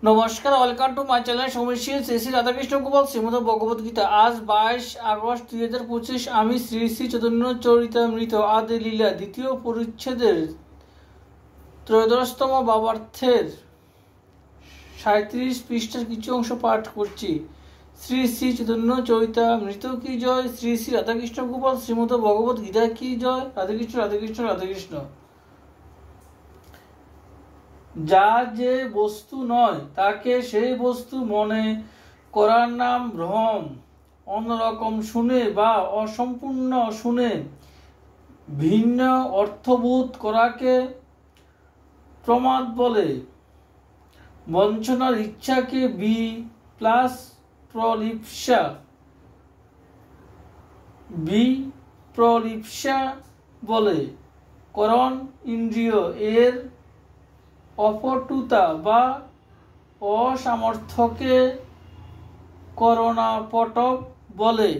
নমস্কার, welcome to my channel সমীশী শ্রী শ্রী রাধাকৃষ্ণ গোপাল শ্রীমদ ভগবত গীতা। আজ 22 আগস্ট 2025। আমি শ্রী শ্রী চৈতন্য চরিতামৃত আদি লীলা দ্বিতীয় পরিচ্ছেদের ত্রয়োদশতম ভাবার্থের 37 পৃষ্ঠার কিছু অংশ পাঠ করছি। শ্রী শ্রী চৈতন্য চরিতামৃত কি জয়, শ্রী শ্রী রাধাকৃষ্ণ গোপাল শ্রীমদ ভগবত গীতা কি জয়। রাধাকৃষ্ণ রাধাকৃষ্ণ রাধাকৃষ্ণ। যা যে বস্তু নয় তাকে সেই বস্তু মনে করার নাম ভ্রম। অন্যরকম শুনে বা অসম্পূর্ণ শুনে ভিন্ন অর্থবোধ করাকে প্রমাদ বলে। বঞ্চনার ইচ্ছাকে বিপ্রলিপ্সা বলে। করণ ইন্দ্রিয় এর অপটুতা বা অসামর্থ্যকে করণাপটক বলে।